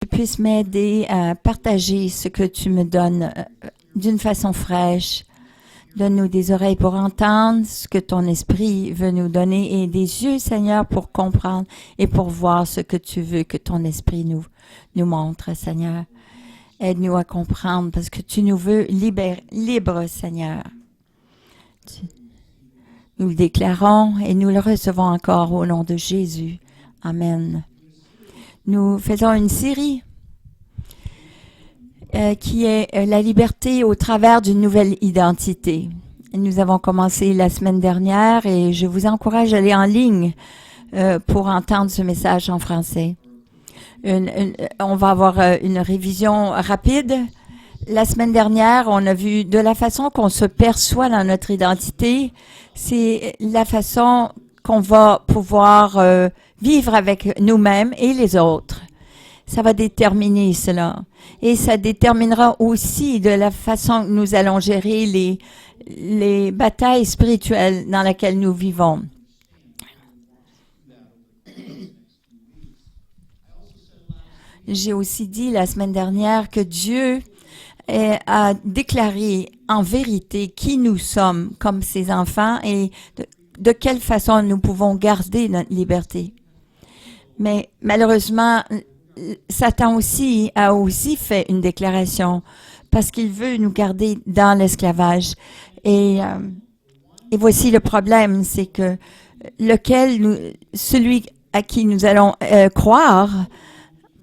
tu puisses m'aider à partager ce que tu me donnes d'une façon fraîche. Donne-nous des oreilles pour entendre ce que ton esprit veut nous donner et des yeux, Seigneur, pour comprendre et pour voir ce que tu veux que ton esprit nous montre, Seigneur. Aide-nous à comprendre parce que tu nous veux libres, Seigneur. Nous le déclarons et nous le recevons encore au nom de Jésus. Amen. Nous faisons une série qui est la liberté au travers d'une nouvelle identité. Nous avons commencé la semaine dernière et je vous encourage à aller en ligne pour entendre ce message en français. On va avoir une révision rapide. La semaine dernière, on a vu de la façon qu'on se perçoit dans notre identité, c'est la façon qu'on va pouvoir vivre avec nous-mêmes et les autres. Ça va déterminer cela. Et ça déterminera aussi de la façon que nous allons gérer les batailles spirituelles dans lesquelles nous vivons. J'ai aussi dit la semaine dernière que Dieu a déclaré en vérité qui nous sommes comme ses enfants et de quelle façon nous pouvons garder notre liberté. Mais malheureusement, Satan a aussi fait une déclaration parce qu'il veut nous garder dans l'esclavage. Et voici le problème, c'est que celui à qui nous allons croire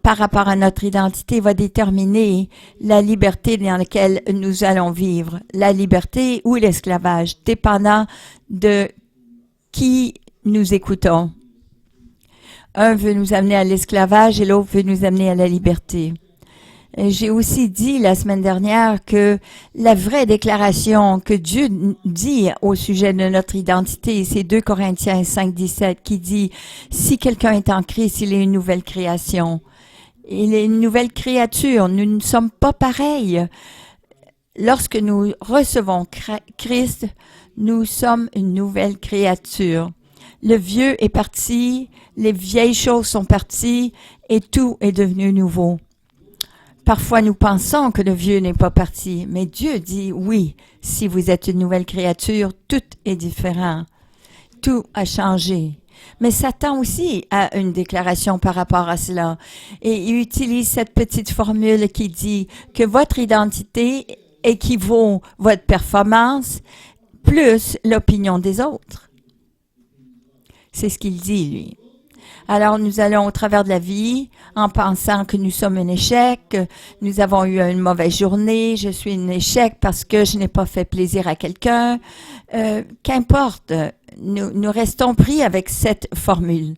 par rapport à notre identité va déterminer la liberté dans laquelle nous allons vivre, la liberté ou l'esclavage, dépendant de qui nous écoutons. Un veut nous amener à l'esclavage et l'autre veut nous amener à la liberté. J'ai aussi dit la semaine dernière que la vraie déclaration que Dieu dit au sujet de notre identité, c'est 2 Corinthiens 5:17 qui dit « Si quelqu'un est en Christ, il est une nouvelle création. » Il est une nouvelle créature. Nous ne sommes pas pareils. Lorsque nous recevons Christ, nous sommes une nouvelle créature. Le vieux est parti, les vieilles choses sont parties et tout est devenu nouveau. Parfois, nous pensons que le vieux n'est pas parti, mais Dieu dit oui, si vous êtes une nouvelle créature, tout est différent. Tout a changé. Mais Satan aussi a une déclaration par rapport à cela. Et il utilise cette petite formule qui dit que votre identité équivaut votre performance plus l'opinion des autres. C'est ce qu'il dit, lui. Alors, nous allons au travers de la vie en pensant que nous sommes un échec, que nous avons eu une mauvaise journée, je suis un échec parce que je n'ai pas fait plaisir à quelqu'un. Qu'importe, nous restons pris avec cette formule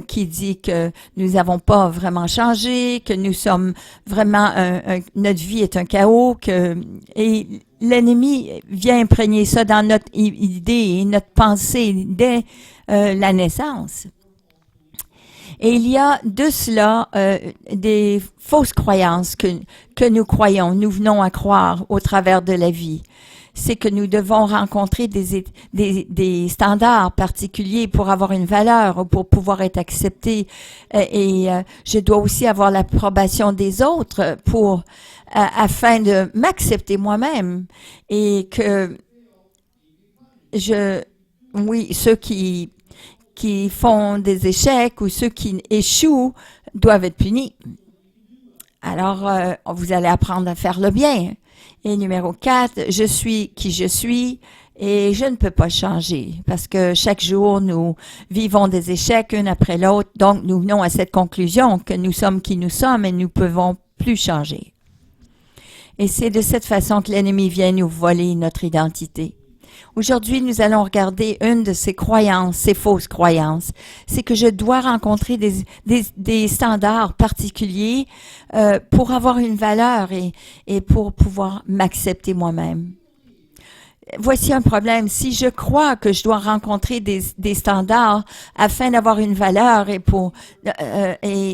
qui dit que nous n'avons pas vraiment changé, que nous sommes vraiment, notre vie est un chaos, et l'ennemi vient imprégner ça dans notre idée et notre pensée dès la naissance. Et il y a de cela des fausses croyances que nous croyons, nous venons à croire au travers de la vie. C'est que nous devons rencontrer des standards particuliers pour avoir une valeur, pour pouvoir être accepté. Je dois aussi avoir l'approbation des autres afin de m'accepter moi-même. Et que ceux qui font des échecs ou ceux qui échouent doivent être punis. Alors, vous allez apprendre à faire le bien. Et numéro 4, je suis qui je suis et je ne peux pas changer parce que chaque jour, nous vivons des échecs un après l'autre. Donc, nous venons à cette conclusion que nous sommes qui nous sommes et nous ne pouvons plus changer. Et c'est de cette façon que l'ennemi vient nous voler notre identité. Aujourd'hui, nous allons regarder une de ces croyances, ces fausses croyances. C'est que je dois rencontrer des standards particuliers pour avoir une valeur et pour pouvoir m'accepter moi-même. Voici un problème. Si je crois que je dois rencontrer des standards afin d'avoir une valeur et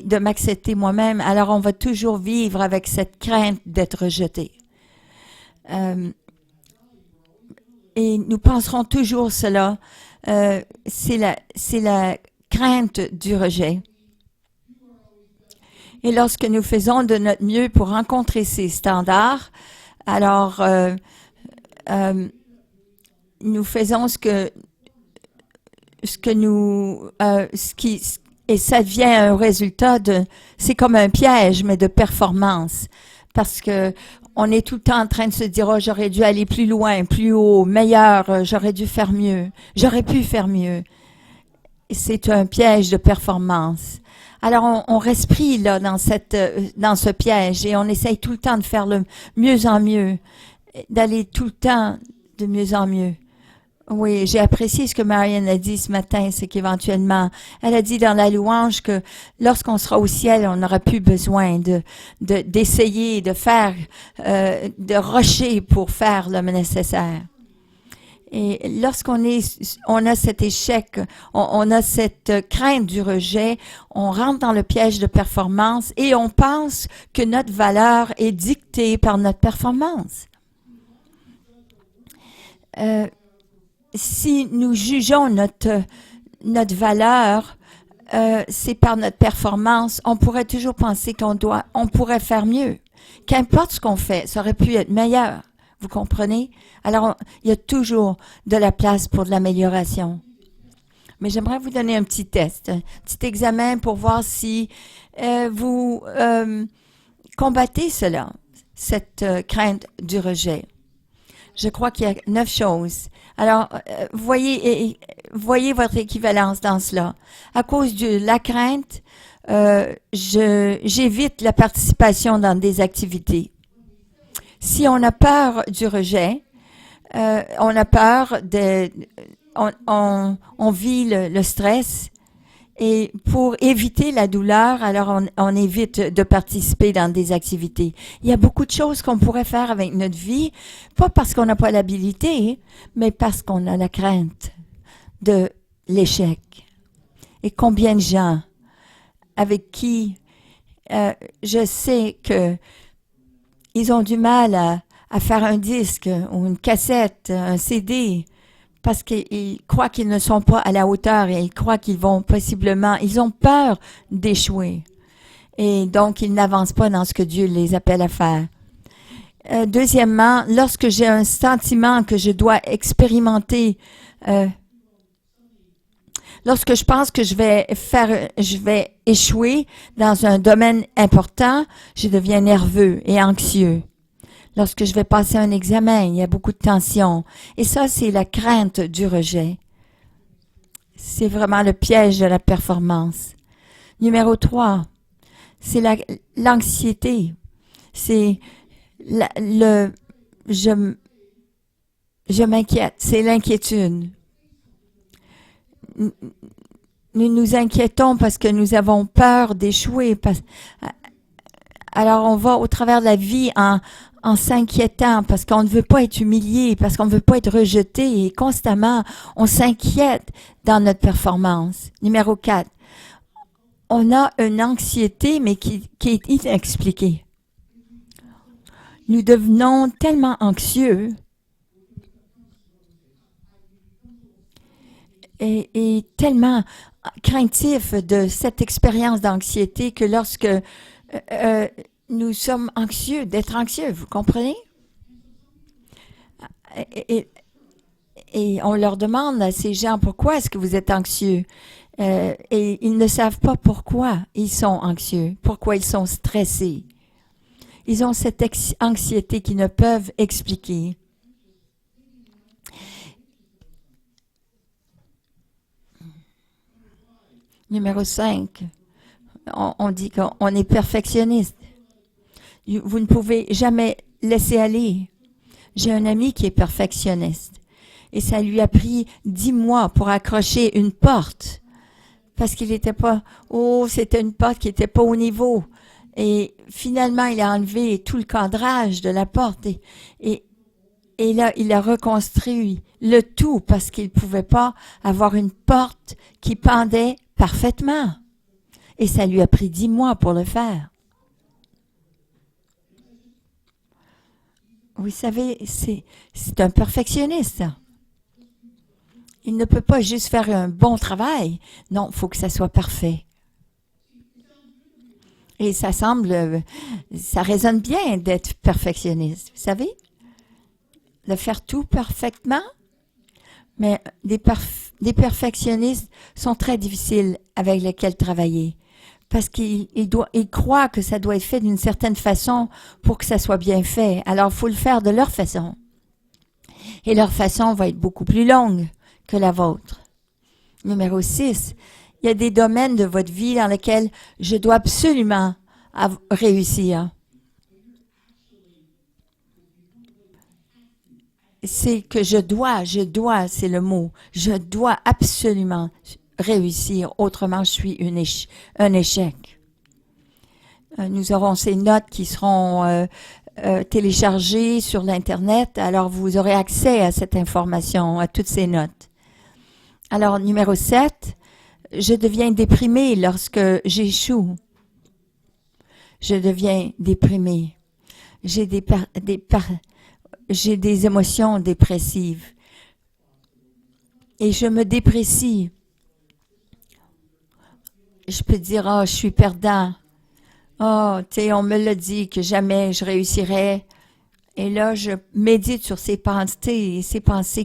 de m'accepter moi-même, alors on va toujours vivre avec cette crainte d'être rejeté. Et nous penserons toujours cela, c'est la crainte du rejet. Et lorsque nous faisons de notre mieux pour rencontrer ces standards, alors nous faisons et ça devient un résultat c'est comme un piège, mais de performance. Parce que on est tout le temps en train de se dire, oh, j'aurais dû aller plus loin, plus haut, meilleur, j'aurais dû faire mieux, j'aurais pu faire mieux. Et c'est un piège de performance. Alors, on reste pris là dans ce piège et on essaye tout le temps de faire le mieux en mieux, d'aller tout le temps de mieux en mieux. Oui, j'ai apprécié ce que Marianne a dit ce matin, c'est qu'éventuellement, elle a dit dans la louange que lorsqu'on sera au ciel, on n'aura plus besoin d'essayer, de faire, de rusher pour faire le nécessaire. Et lorsqu'on a cet échec, on a cette crainte du rejet, on rentre dans le piège de performance et on pense que notre valeur est dictée par notre performance. Si nous jugeons notre valeur, c'est par notre performance, on pourrait toujours penser on pourrait faire mieux. Qu'importe ce qu'on fait, ça aurait pu être meilleur. Vous comprenez? Alors, il y a toujours de la place pour de l'amélioration. Mais j'aimerais vous donner un petit test, un petit examen pour voir si vous combattez cette crainte du rejet. Je crois qu'il y a 9 choses. Alors, voyez votre équivalence dans cela. À cause de la crainte, j'évite la participation dans des activités. Si on a peur du rejet, on a peur on vit le stress et pour éviter la douleur, alors on évite de participer dans des activités. Il y a beaucoup de choses qu'on pourrait faire avec notre vie, pas parce qu'on n'a pas l'habilité, mais parce qu'on a la crainte de l'échec. Et combien de gens avec qui je sais que ils ont du mal à faire un disque ou une cassette, un CD, parce qu'ils croient qu'ils ne sont pas à la hauteur et ils croient qu'ils vont ils ont peur d'échouer. Et donc, ils n'avancent pas dans ce que Dieu les appelle à faire. Deuxièmement, lorsque j'ai un sentiment que je dois expérimenter, lorsque je pense que je vais échouer dans un domaine important, je deviens nerveux et anxieux. Lorsque je vais passer un examen, il y a beaucoup de tension. Et ça, c'est la crainte du rejet. C'est vraiment le piège de la performance. Numéro 3, c'est l'anxiété. C'est je m'inquiète. C'est l'inquiétude. Nous nous inquiétons parce que nous avons peur d'échouer. Alors, on va au travers de la vie en s'inquiétant parce qu'on ne veut pas être humilié, parce qu'on ne veut pas être rejeté et constamment, on s'inquiète dans notre performance. Numéro 4, on a une anxiété, mais qui est inexpliquée. Nous devenons tellement anxieux et tellement craintifs de cette expérience d'anxiété que lorsque nous sommes anxieux, d'être anxieux, vous comprenez? Et on leur demande à ces gens, pourquoi est-ce que vous êtes anxieux? Et ils ne savent pas pourquoi ils sont anxieux, pourquoi ils sont stressés. Ils ont cette anxiété qu'ils ne peuvent expliquer. Numéro 5, on dit qu'on est perfectionniste. Vous ne pouvez jamais laisser aller. J'ai un ami qui est perfectionniste et ça lui a pris 10 mois pour accrocher une porte parce qu'il n'était pas, c'était une porte qui n'était pas au niveau. Et finalement, il a enlevé tout le cadrage de la porte et là, il a reconstruit le tout parce qu'il ne pouvait pas avoir une porte qui pendait parfaitement. Et ça lui a pris 10 mois pour le faire. Vous savez, c'est un perfectionniste. Il ne peut pas juste faire un bon travail. Non, il faut que ça soit parfait. Et ça semble, ça résonne bien d'être perfectionniste, vous savez? De faire tout parfaitement, mais des perfectionnistes sont très difficiles avec lesquels travailler. Parce qu'ils croient que ça doit être fait d'une certaine façon pour que ça soit bien fait. Alors, il faut le faire de leur façon. Et leur façon va être beaucoup plus longue que la vôtre. Numéro 6, il y a des domaines de votre vie dans lesquels je dois absolument réussir. C'est que je dois, c'est le mot. Je dois absolument réussir, autrement je suis un échec. Nous aurons ces notes qui seront téléchargées sur l'Internet, alors vous aurez accès à cette information, à toutes ces notes. Alors, numéro 7, je deviens déprimé lorsque j'échoue. Je deviens déprimé. J'ai des émotions dépressives. Et je me déprécie. Je peux dire, oh, je suis perdant. Oh, tu sais, on me l'a dit que jamais je réussirais. Et là, je médite sur ces pensées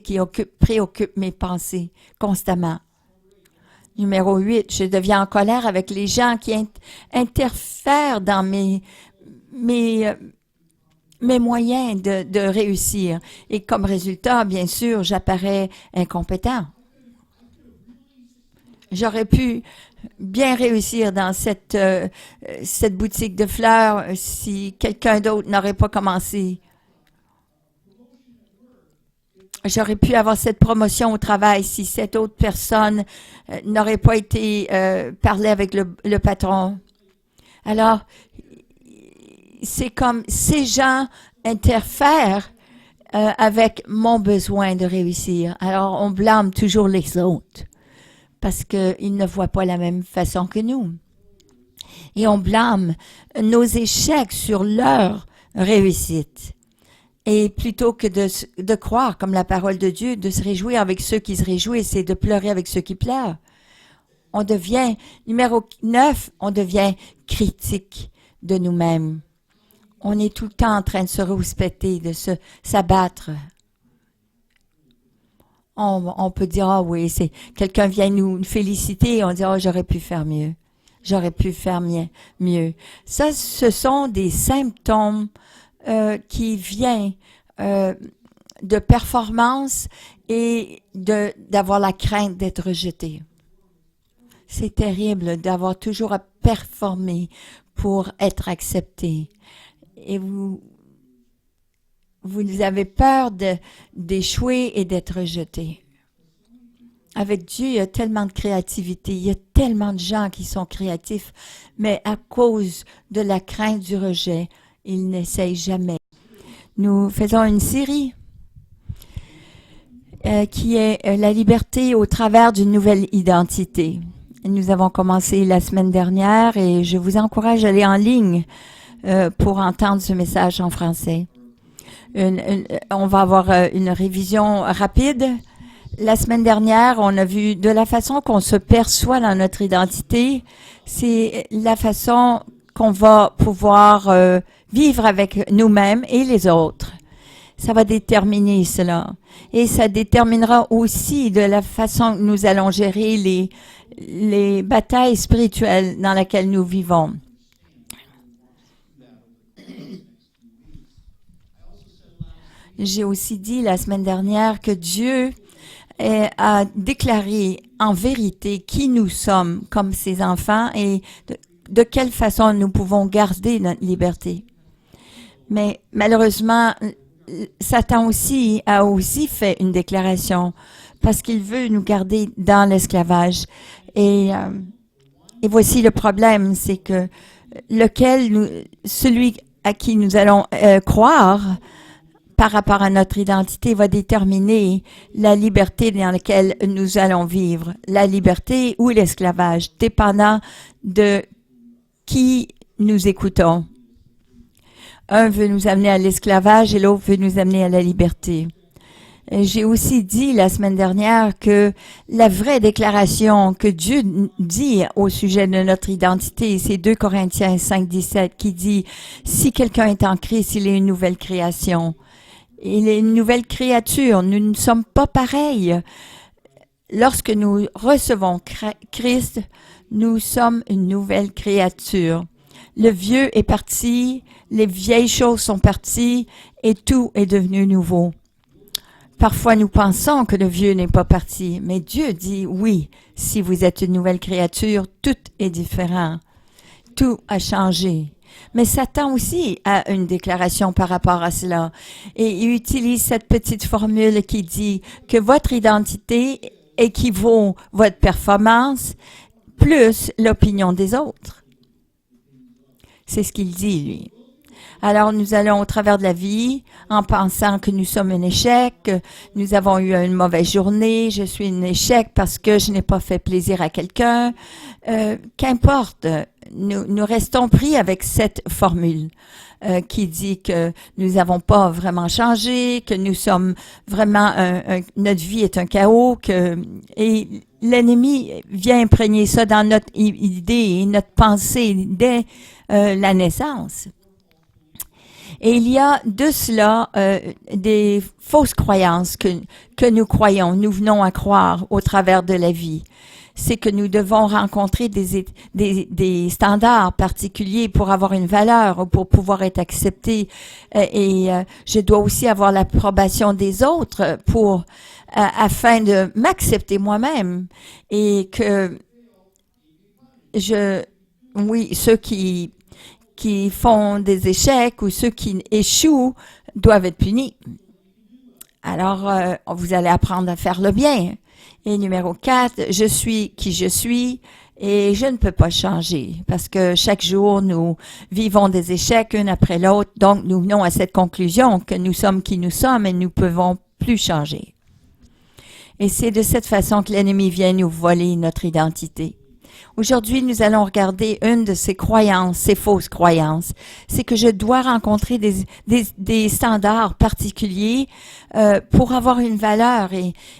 qui préoccupent mes pensées constamment. Numéro 8, je deviens en colère avec les gens qui interfèrent dans mes moyens de réussir. Et comme résultat, bien sûr, j'apparais incompétent. J'aurais pu bien réussir dans cette boutique de fleurs si quelqu'un d'autre n'aurait pas commencé. J'aurais pu avoir cette promotion au travail si cette autre personne n'aurait pas été parler avec le patron. Alors, c'est comme ces gens interfèrent avec mon besoin de réussir. Alors, on blâme toujours les autres parce qu'ils ne voient pas la même façon que nous. Et on blâme nos échecs sur leur réussite. Et plutôt que de croire, comme la parole de Dieu, de se réjouir avec ceux qui se réjouissent et de pleurer avec ceux qui pleurent, on devient, numéro 9, on devient critique de nous-mêmes. On est tout le temps en train de se rouspéter, de s'abattre. On peut dire, ah oui, quelqu'un vient nous féliciter et on dit, ah, j'aurais pu faire mieux. J'aurais pu faire mieux. Ça, ce sont des symptômes qui viennent de performance et d'avoir la crainte d'être rejeté. C'est terrible d'avoir toujours à performer pour être accepté. Et vous avez peur d'échouer et d'être rejeté. Avec Dieu, il y a tellement de créativité, il y a tellement de gens qui sont créatifs, mais à cause de la crainte du rejet, ils n'essayent jamais. Nous faisons une série qui est la liberté au travers d'une nouvelle identité. Nous avons commencé la semaine dernière et je vous encourage à aller en ligne pour entendre ce message en français. On va avoir une révision rapide. La semaine dernière, on a vu de la façon qu'on se perçoit dans notre identité, c'est la façon qu'on va pouvoir vivre avec nous-mêmes et les autres. Ça va déterminer cela. Et ça déterminera aussi de la façon que nous allons gérer les batailles spirituelles dans lesquelles nous vivons. J'ai aussi dit la semaine dernière que Dieu a déclaré en vérité qui nous sommes comme ses enfants et de quelle façon nous pouvons garder notre liberté. Mais malheureusement, Satan a aussi fait une déclaration parce qu'il veut nous garder dans l'esclavage. Et voici le problème, c'est que celui à qui nous allons croire par rapport à notre identité va déterminer la liberté dans laquelle nous allons vivre, la liberté ou l'esclavage, dépendant de qui nous écoutons. Un veut nous amener à l'esclavage et l'autre veut nous amener à la liberté. J'ai aussi dit la semaine dernière que la vraie déclaration que Dieu dit au sujet de notre identité, c'est 2 Corinthiens 5:17 qui dit « Si quelqu'un est en Christ, il est une nouvelle création. Il est une nouvelle créature. Nous ne sommes pas pareils. Lorsque nous recevons Christ, nous sommes une nouvelle créature. Le vieux est parti, les vieilles choses sont parties et tout est devenu nouveau. » Parfois, nous pensons que le vieux n'est pas parti, mais Dieu dit oui, si vous êtes une nouvelle créature, tout est différent. Tout a changé. Mais Satan aussi a une déclaration par rapport à cela. Et il utilise cette petite formule qui dit que votre identité équivaut votre performance plus l'opinion des autres. C'est ce qu'il dit, lui. Alors, nous allons au travers de la vie en pensant que nous sommes un échec, que nous avons eu une mauvaise journée, je suis un échec parce que je n'ai pas fait plaisir à quelqu'un. Qu'importe, nous restons pris avec cette formule qui dit que nous n'avons pas vraiment changé, que nous sommes vraiment, notre vie est un chaos, et l'ennemi vient imprégner ça dans notre idée et notre pensée dès la naissance. Et il y a de cela des fausses croyances que nous croyons, nous venons à croire au travers de la vie. C'est que nous devons rencontrer des standards particuliers pour avoir une valeur ou pour pouvoir être accepté. Je dois aussi avoir l'approbation des autres afin de m'accepter moi-même. Et que ceux qui font des échecs ou ceux qui échouent doivent être punis. Alors, vous allez apprendre à faire le bien. Et numéro 4, je suis qui je suis et je ne peux pas changer parce que chaque jour, nous vivons des échecs un après l'autre. Donc, nous venons à cette conclusion que nous sommes qui nous sommes et nous ne pouvons plus changer. Et c'est de cette façon que l'ennemi vient nous voler notre identité. Aujourd'hui, nous allons regarder une de ces croyances, ces fausses croyances. C'est que je dois rencontrer des standards particuliers pour avoir une valeur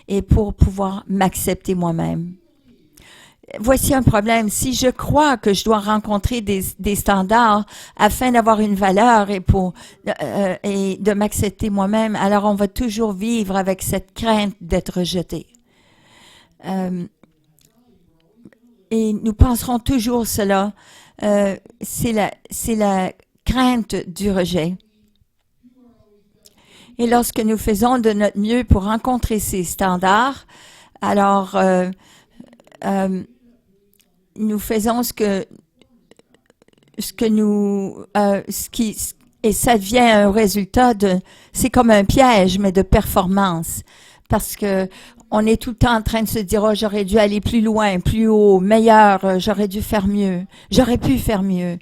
et pour pouvoir m'accepter moi-même. Voici un problème. Si je crois que je dois rencontrer des standards afin d'avoir une valeur et de m'accepter moi-même, alors on va toujours vivre avec cette crainte d'être rejeté. Et nous penserons toujours cela, c'est la crainte du rejet. Et lorsque nous faisons de notre mieux pour rencontrer ces standards, alors nous faisons et ça devient un résultat c'est comme un piège, mais de performance. Parce que on est tout le temps en train de se dire, oh, j'aurais dû aller plus loin, plus haut, meilleur, j'aurais dû faire mieux, j'aurais pu faire mieux.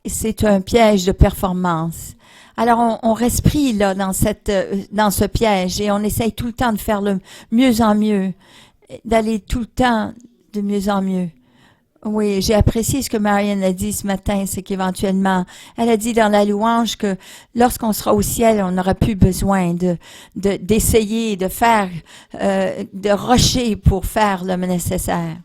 C'est un piège de performance. Alors, on reste pris là dans ce piège et on essaye tout le temps de faire le mieux en mieux, d'aller tout le temps de mieux en mieux. Oui, j'ai apprécié ce que Marianne a dit ce matin, c'est qu'éventuellement, elle a dit dans la louange que lorsqu'on sera au ciel, on n'aura plus besoin d'essayer, de faire, de rusher pour faire le nécessaire.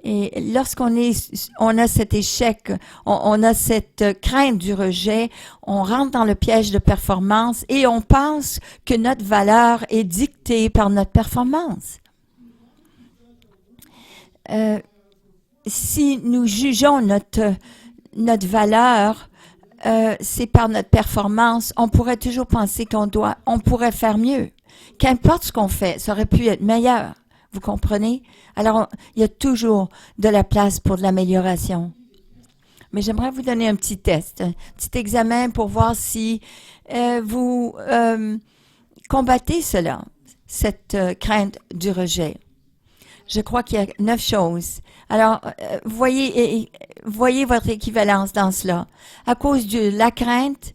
Et lorsqu'on a cet échec, on a cette crainte du rejet, on rentre dans le piège de performance et on pense que notre valeur est dictée par notre performance. Si nous jugeons notre valeur, c'est par notre performance, on pourrait toujours penser on pourrait faire mieux. Qu'importe ce qu'on fait, ça aurait pu être meilleur. Vous comprenez? Alors, il y a toujours de la place pour de l'amélioration. Mais j'aimerais vous donner un petit test, un petit examen pour voir si vous combattez cela, cette crainte du rejet. Je crois qu'il y a 9 choses. Alors, voyez votre équivalence dans cela. À cause de la crainte,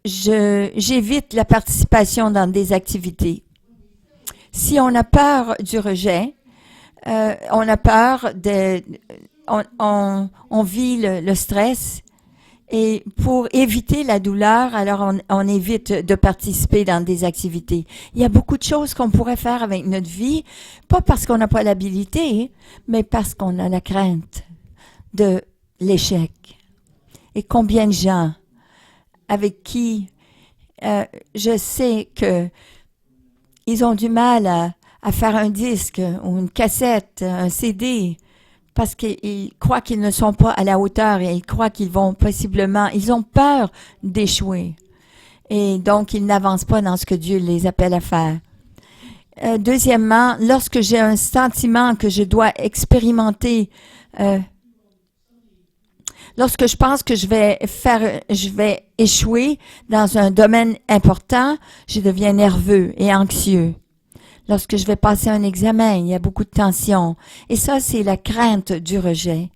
j'évite la participation dans des activités. Si on a peur du rejet, on a peur on vit le stress Et pour éviter la douleur, alors on évite de participer dans des activités. Il y a beaucoup de choses qu'on pourrait faire avec notre vie, pas parce qu'on n'a pas l'habilité, mais parce qu'on a la crainte de l'échec. Et combien de gens avec qui je sais que ils ont du mal à faire un disque ou une cassette, un CD, parce qu'ils croient qu'ils ne sont pas à la hauteur et ils croient qu'ils vont possiblement, ils ont peur d'échouer. Et donc, ils n'avancent pas dans ce que Dieu les appelle à faire. Deuxièmement, lorsque j'ai un sentiment que je dois expérimenter, lorsque je pense que je vais échouer dans un domaine important, je deviens nerveux et anxieux. Lorsque je vais passer un examen, il y a beaucoup de tension. Et ça, c'est la crainte du rejet.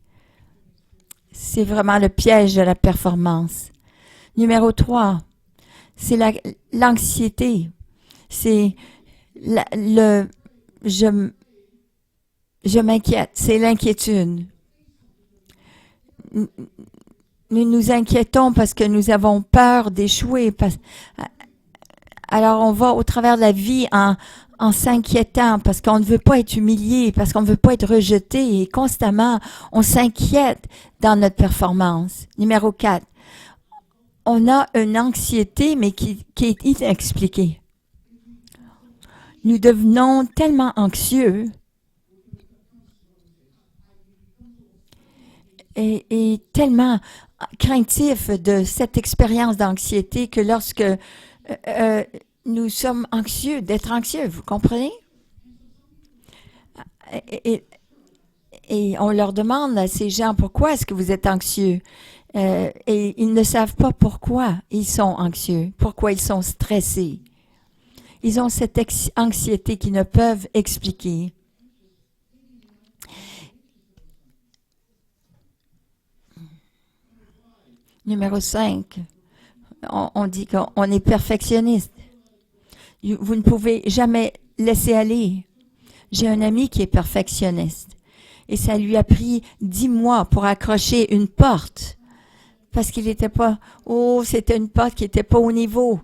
C'est vraiment le piège de la performance. Numéro 3, c'est l'anxiété. C'est je m'inquiète. C'est l'inquiétude. Nous nous inquiétons parce que nous avons peur d'échouer. Alors, on va au travers de la vie en s'inquiétant parce qu'on ne veut pas être humilié, parce qu'on ne veut pas être rejeté et constamment, on s'inquiète dans notre performance. Numéro 4, on a une anxiété, mais qui est inexpliquée. Nous devenons tellement anxieux et tellement craintifs de cette expérience d'anxiété que lorsque nous sommes anxieux, d'être anxieux, vous comprenez? Et on leur demande à ces gens, pourquoi est-ce que vous êtes anxieux? Et ils ne savent pas pourquoi ils sont anxieux, pourquoi ils sont stressés. Ils ont cette anxiété qu'ils ne peuvent expliquer. Numéro 5, on dit qu'on est perfectionniste. Vous ne pouvez jamais laisser aller. J'ai un ami qui est perfectionniste et ça lui a pris 10 mois pour accrocher une porte parce qu'il n'était pas, c'était une porte qui n'était pas au niveau.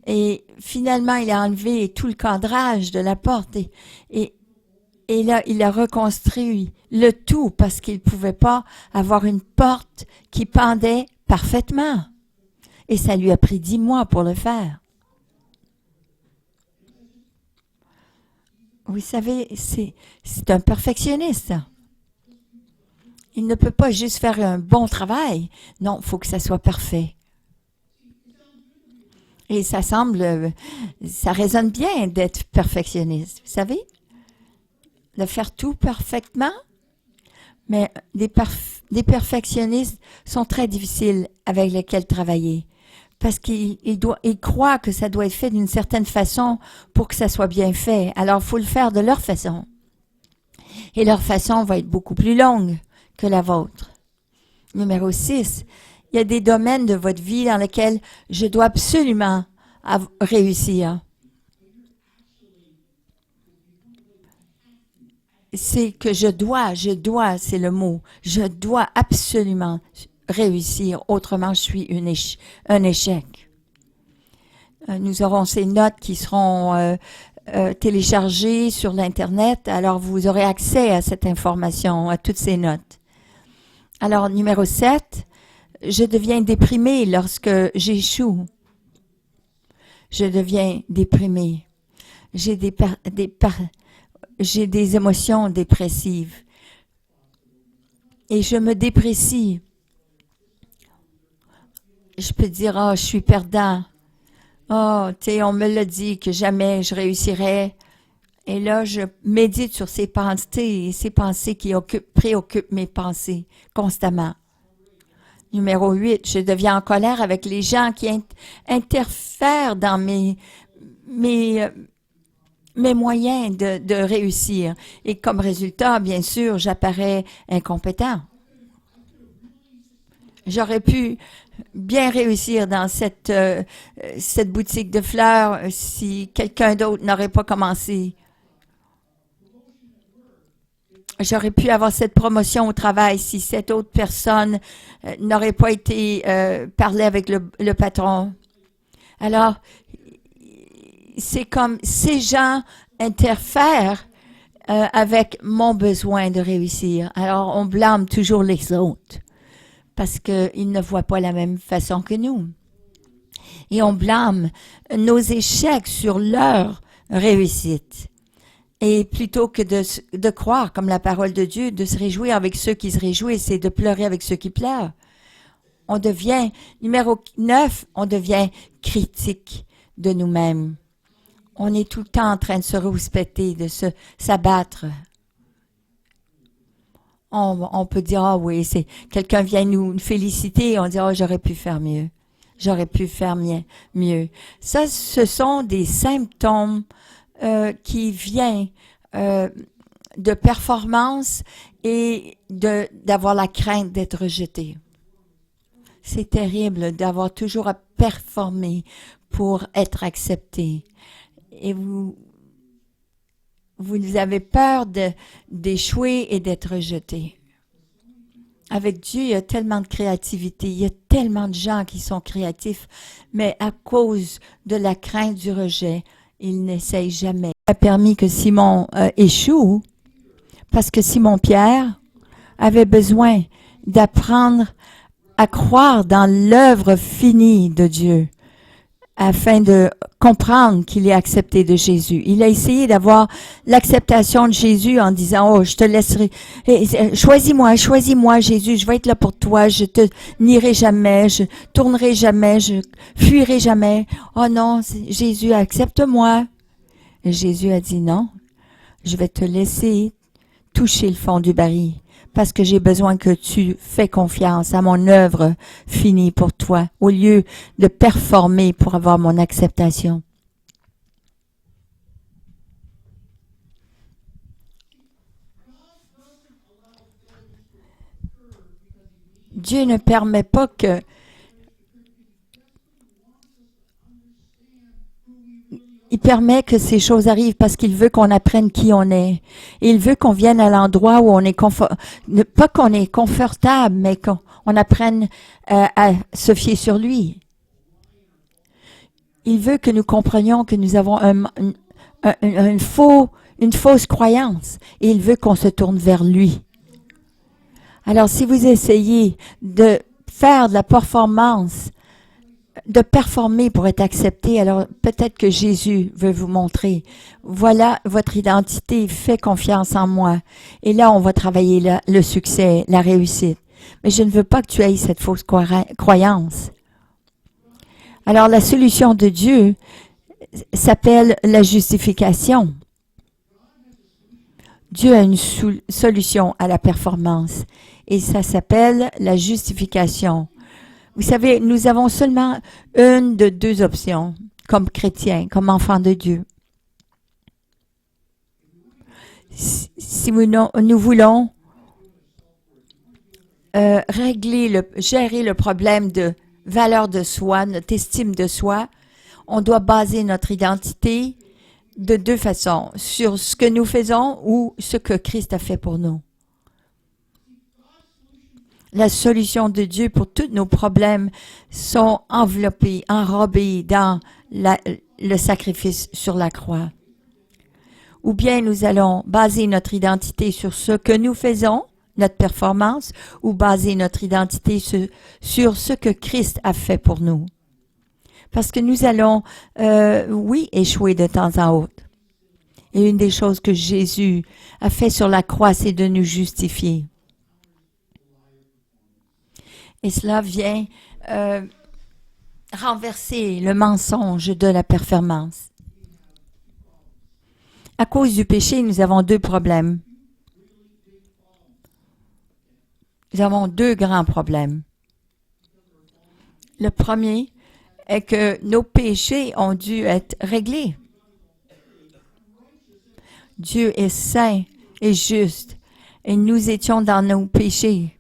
Et finalement, il a enlevé tout le cadrage de la porte et là, il a reconstruit le tout parce qu'il ne pouvait pas avoir une porte qui pendait parfaitement. Et ça lui a pris 10 mois pour le faire. Vous savez, c'est un perfectionniste. Il ne peut pas juste faire un bon travail. Non, il faut que ça soit parfait. Et ça résonne bien d'être perfectionniste, vous savez? De faire tout parfaitement. Mais des perfectionnistes sont très difficiles avec lesquels travailler. Parce qu'ils croient que ça doit être fait d'une certaine façon pour que ça soit bien fait. Alors, il faut le faire de leur façon. Et leur façon va être beaucoup plus longue que la vôtre. Numéro 6, il y a des domaines de votre vie dans lesquels je dois absolument réussir. C'est que je dois, c'est le mot. Je dois absolument réussir, autrement je suis un échec. Nous aurons ces notes qui seront téléchargées sur l'Internet, alors vous aurez accès à cette information, à toutes ces notes. Alors, numéro 7, je deviens déprimé lorsque j'échoue. Je deviens déprimé. J'ai des émotions dépressives. Et je me déprécie. Je peux dire, je suis perdant. On me l'a dit que jamais je réussirais. Et là, je médite sur ces pensées qui préoccupent mes pensées constamment. Numéro 8, je deviens en colère avec les gens qui interfèrent dans mes moyens de réussir. Et comme résultat, bien sûr, j'apparais incompétent. J'aurais pu bien réussir dans cette boutique de fleurs si quelqu'un d'autre n'aurait pas commencé. J'aurais pu avoir cette promotion au travail si cette autre personne n'aurait pas été parler avec le patron. Alors, c'est comme ces gens interfèrent avec mon besoin de réussir. Alors, on blâme toujours les autres parce qu'ils ne voient pas la même façon que nous. Et on blâme nos échecs sur leur réussite. Et plutôt que de croire, comme la parole de Dieu, de se réjouir avec ceux qui se réjouissent et de pleurer avec ceux qui pleurent, on devient, numéro 9, on devient critique de nous-mêmes. On est tout le temps en train de se rouspéter, de s'abattre. On peut dire, ah oui, quelqu'un vient nous féliciter, et on dit, ah, j'aurais pu faire mieux. J'aurais pu faire mieux. Ça, ce sont des symptômes qui viennent de performance et d'avoir la crainte d'être rejeté. C'est terrible d'avoir toujours à performer pour être accepté. Et vous avez peur d'échouer et d'être rejeté. Avec Dieu, il y a tellement de créativité, il y a tellement de gens qui sont créatifs, mais à cause de la crainte du rejet, ils n'essayent jamais. Ça a permis que Simon échoue, parce que Simon-Pierre avait besoin d'apprendre à croire dans l'œuvre finie de Dieu, afin de comprendre qu'il est accepté de Jésus. Il a essayé d'avoir l'acceptation de Jésus en disant, oh, je te laisserai, choisis-moi Jésus, je vais être là pour toi, je te nierai jamais, je tournerai jamais, je fuirai jamais. Oh non, Jésus, accepte-moi. Et Jésus a dit non, je vais te laisser toucher le fond du baril parce que j'ai besoin que tu fais confiance à mon œuvre finie pour toi au lieu de performer pour avoir mon acceptation. Dieu ne permet pas que il permet que ces choses arrivent parce qu'il veut qu'on apprenne qui on est. Il veut qu'on vienne à l'endroit où on est pas qu'on est confortable, mais qu'on apprenne à se fier sur lui. Il veut que nous comprenions que nous avons une fausse croyance et il veut qu'on se tourne vers lui. Alors, si vous essayez de faire de la performance, de performer pour être accepté, alors peut-être que Jésus veut vous montrer, voilà votre identité, fais confiance en moi. Et là, on va travailler le succès, la réussite. Mais je ne veux pas que tu aies cette fausse croyance. Alors, la solution de Dieu s'appelle la justification. Dieu a une solution à la performance et ça s'appelle la justification. Vous savez, nous avons seulement une de deux options comme chrétiens, comme enfants de Dieu. Si nous voulons gérer le problème de valeur de soi, notre estime de soi, on doit baser notre identité de deux façons, sur ce que nous faisons ou ce que Christ a fait pour nous. La solution de Dieu pour tous nos problèmes sont enrobés dans le sacrifice sur la croix. Ou bien nous allons baser notre identité sur ce que nous faisons, notre performance, ou baser notre identité sur ce que Christ a fait pour nous. Parce que nous allons, échouer de temps en autre. Et une des choses que Jésus a fait sur la croix, c'est de nous justifier. Et cela vient renverser le mensonge de la performance. À cause du péché, nous avons deux problèmes. Nous avons deux grands problèmes. Le premier est que nos péchés ont dû être réglés. Dieu est saint et juste et nous étions dans nos péchés.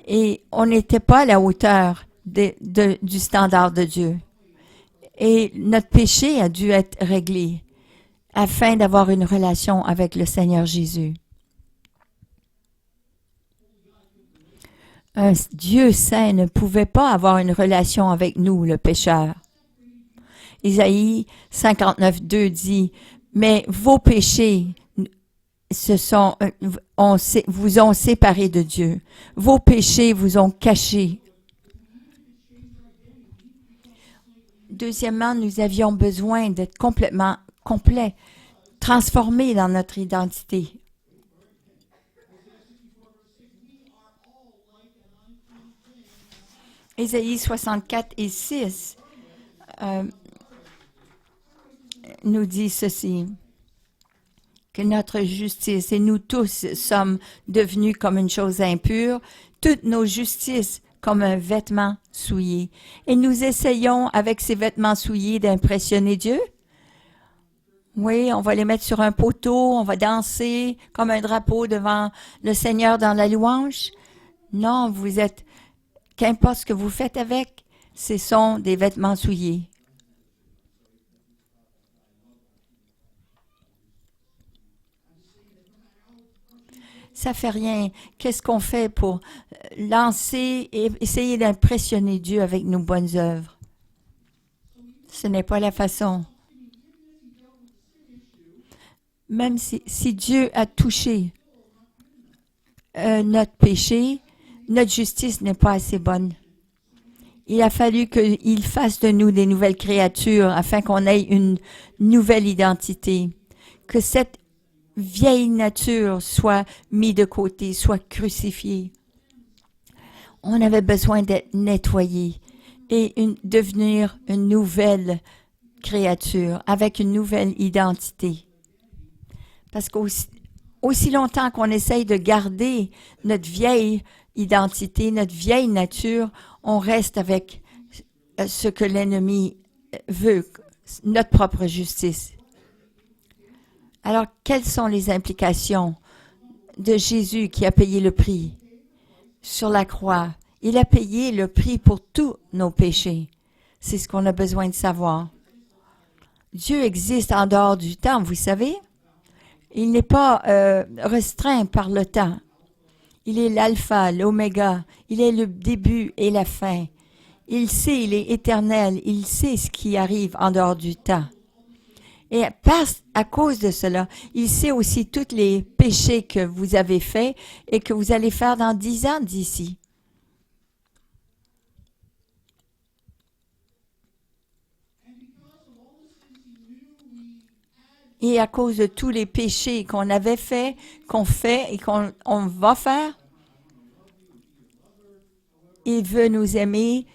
Et on n'était pas à la hauteur du standard de Dieu. Et notre péché a dû être réglé afin d'avoir une relation avec le Seigneur Jésus. Un Dieu saint ne pouvait pas avoir une relation avec nous, le pécheur. Isaïe 59:2 dit, mais vos péchés vous ont séparés de Dieu. Vos péchés vous ont cachés. Deuxièmement, nous avions besoin d'être complètement complets, transformés dans notre identité. Ésaïe 64:6 nous dit ceci, que notre justice, et nous tous sommes devenus comme une chose impure, toutes nos justices comme un vêtement souillé. Et nous essayons avec ces vêtements souillés d'impressionner Dieu. Oui, on va les mettre sur un poteau, on va danser comme un drapeau devant le Seigneur dans la louange. Non, qu'importe ce que vous faites avec, ce sont des vêtements souillés. Ça fait rien. Qu'est-ce qu'on fait pour lancer et essayer d'impressionner Dieu avec nos bonnes œuvres? Ce n'est pas la façon. Même si Dieu a touché notre péché, notre justice n'est pas assez bonne. Il a fallu qu'il fasse de nous des nouvelles créatures afin qu'on ait une nouvelle identité. Que cette vieille nature soit mise de côté, soit crucifiée. On avait besoin d'être nettoyé et devenir une nouvelle créature avec une nouvelle identité. Parce qu'aussi longtemps qu'on essaye de garder notre vieille identité, notre vieille nature, on reste avec ce que l'ennemi veut, notre propre justice. Alors, quelles sont les implications de Jésus qui a payé le prix sur la croix? Il a payé le prix pour tous nos péchés. C'est ce qu'on a besoin de savoir. Dieu existe en dehors du temps, vous savez. Il n'est pas restreint par le temps. Il est l'alpha, l'oméga. Il est le début et la fin. Il sait, il est éternel. Il sait ce qui arrive en dehors du temps. Et à cause de cela, il sait aussi tous les péchés que vous avez faits et que vous allez faire dans 10 ans d'ici. Et à cause de tous les péchés qu'on avait faits, qu'on fait et qu'on va faire, il veut nous aimer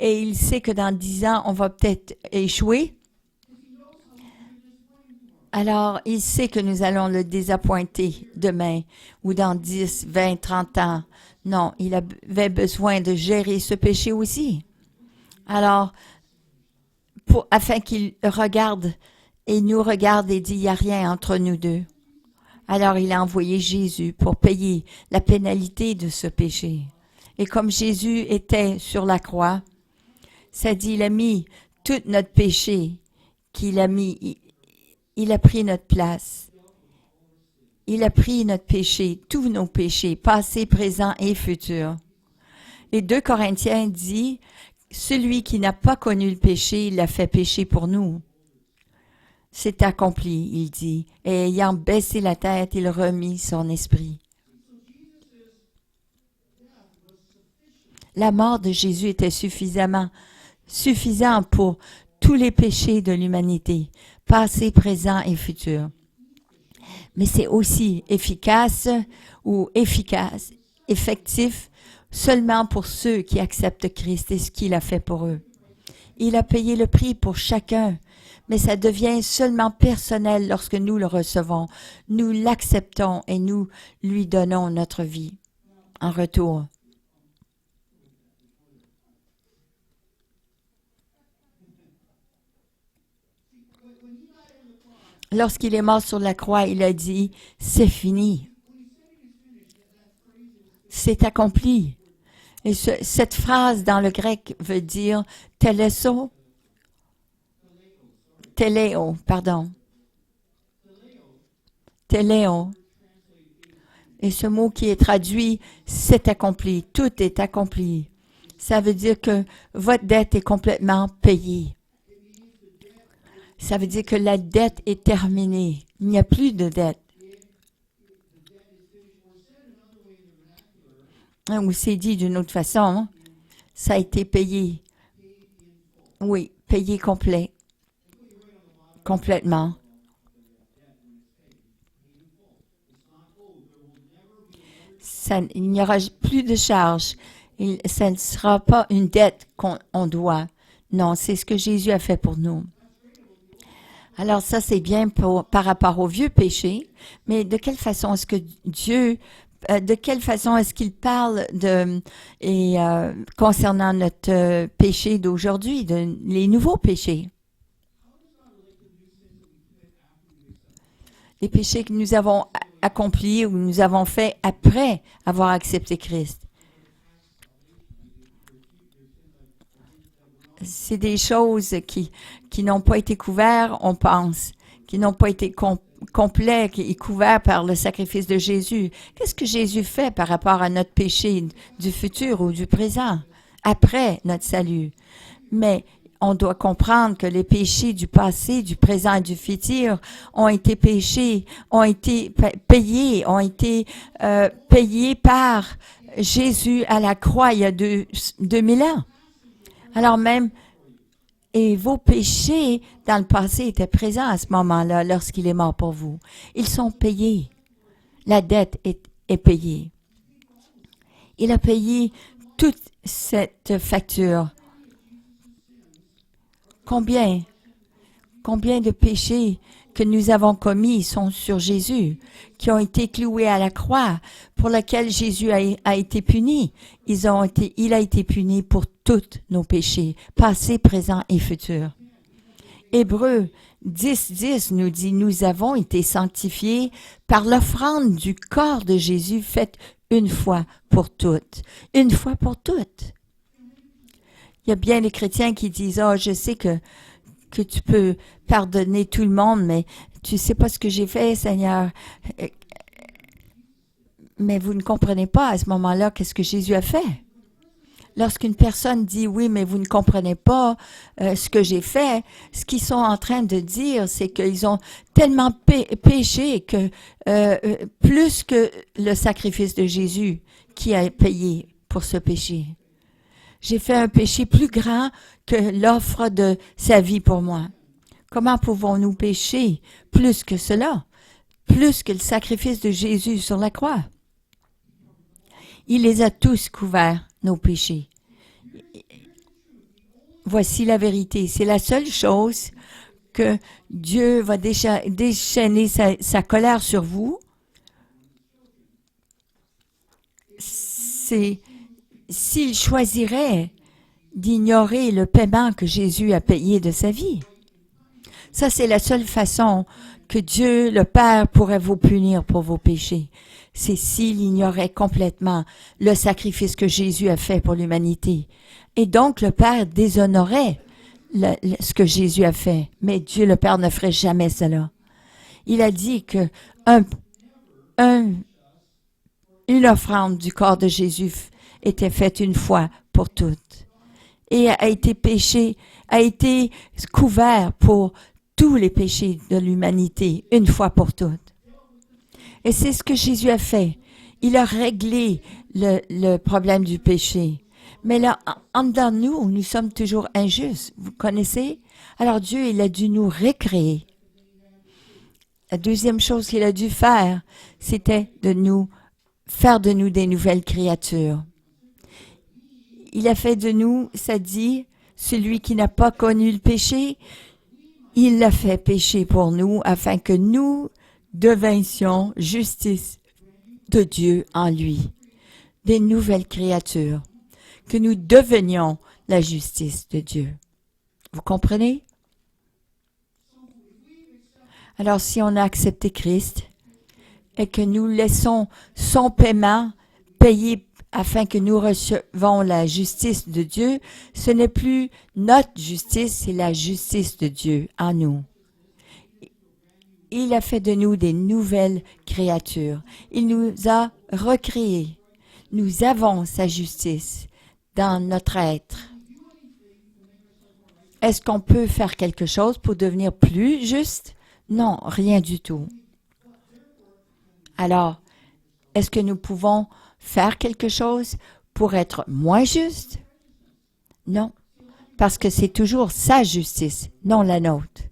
et il sait que dans 10 ans, on va peut-être échouer. Alors, il sait que nous allons le désappointer demain ou dans 10, 20, 30 ans. Non, il avait besoin de gérer ce péché aussi. Alors, afin qu'il regarde et nous regarde et dit, il n'y a rien entre nous deux. Alors, il a envoyé Jésus pour payer la pénalité de ce péché. Et comme Jésus était sur la croix, ça dit, il a mis tout notre péché qu'il a mis. Il a pris notre place. Il a pris notre péché, tous nos péchés, passés, présents et futurs. Et 2 Corinthiens dit, celui qui n'a pas connu le péché, il l'a fait pécher pour nous. C'est accompli, il dit, et ayant baissé la tête, il remit son esprit. La mort de Jésus était suffisant pour tous les péchés de l'humanité, passé, présent et futur. Mais c'est aussi effectif, seulement pour ceux qui acceptent Christ et ce qu'il a fait pour eux. Il a payé le prix pour chacun, mais ça devient seulement personnel lorsque nous le recevons. Nous l'acceptons et nous lui donnons notre vie en retour. Lorsqu'il est mort sur la croix, il a dit, c'est fini. C'est accompli. Et cette phrase dans le grec veut dire téléo, pardon. Téléo. Et ce mot qui est traduit, c'est accompli, tout est accompli. Ça veut dire que votre dette est complètement payée. Ça veut dire que la dette est terminée. Il n'y a plus de dette. Ou c'est dit d'une autre façon, ça a été payé. Oui, payé complet. Complètement. Il n'y aura plus de charge. Ça ne sera pas une dette qu'on doit. Non, c'est ce que Jésus a fait pour nous. Alors ça, c'est bien par rapport au vieux péché, mais de quelle façon est-ce que de quelle façon est-ce qu'il parle concernant notre péché d'aujourd'hui, les nouveaux péchés? Les péchés que nous avons accomplis ou nous avons faits après avoir accepté Christ. C'est des choses qui n'ont pas été couvertes, on pense, qui n'ont pas été complets, qui est couvert par le sacrifice de Jésus. Qu'est-ce que Jésus fait par rapport à notre péché du futur ou du présent, après notre salut? Mais on doit comprendre que les péchés du passé, du présent et du futur ont été payés par Jésus à la croix il y a 2000 ans. Alors même, et vos péchés dans le passé étaient présents à ce moment-là, lorsqu'il est mort pour vous. Ils sont payés. La dette est payée. Il a payé toute cette facture. Combien de péchés que nous avons commis sont sur Jésus, qui ont été cloués à la croix, pour lesquels Jésus a été puni. Il a été puni pour tous nos péchés, passés, présents et futurs. Hébreux 10:10 nous dit, nous avons été sanctifiés par l'offrande du corps de Jésus faite une fois pour toutes. Une fois pour toutes. Il y a bien des chrétiens qui disent, je sais que tu peux pardonner tout le monde, mais tu sais pas ce que j'ai fait, Seigneur. Mais vous ne comprenez pas à ce moment-là qu'est-ce que Jésus a fait. Lorsqu'une personne dit oui, mais vous ne comprenez pas ce que j'ai fait, ce qu'ils sont en train de dire, c'est qu'ils ont tellement péché que plus que le sacrifice de Jésus qui a payé pour ce péché. J'ai fait un péché plus grand que l'offre de sa vie pour moi. Comment pouvons-nous pécher plus que cela? Plus que le sacrifice de Jésus sur la croix? Il les a tous couverts, nos péchés. Voici la vérité. C'est la seule chose que Dieu va déchaîner sa colère sur vous. C'est s'il choisirait d'ignorer le paiement que Jésus a payé de sa vie. Ça, c'est la seule façon que Dieu, le Père, pourrait vous punir pour vos péchés. C'est s'il ignorait complètement le sacrifice que Jésus a fait pour l'humanité. Et donc, le Père déshonorait ce que Jésus a fait. Mais Dieu, le Père, ne ferait jamais cela. Il a dit que une offrande du corps de Jésus était faite une fois pour toutes. Et a été couvert pour tous les péchés de l'humanité, une fois pour toutes. Et c'est ce que Jésus a fait. Il a réglé le problème du péché. Mais là, en dedans de nous, nous sommes toujours injustes. Vous connaissez? Alors Dieu, il a dû nous recréer. La deuxième chose qu'il a dû faire, c'était faire de nous des nouvelles créatures. Il a fait de nous, ça dit, celui qui n'a pas connu le péché, il l'a fait pécher pour nous afin que nous devinssions justice de Dieu en lui. Des nouvelles créatures. Que nous devenions la justice de Dieu. Vous comprenez? Alors si on a accepté Christ et que nous laissons son paiement payer afin que nous recevons la justice de Dieu, ce n'est plus notre justice, c'est la justice de Dieu en nous. Il a fait de nous des nouvelles créatures. Il nous a recréés. Nous avons sa justice dans notre être. Est-ce qu'on peut faire quelque chose pour devenir plus juste? Non, rien du tout. Alors, est-ce que nous pouvons faire quelque chose pour être moins juste? Non, parce que c'est toujours sa justice, non la nôtre.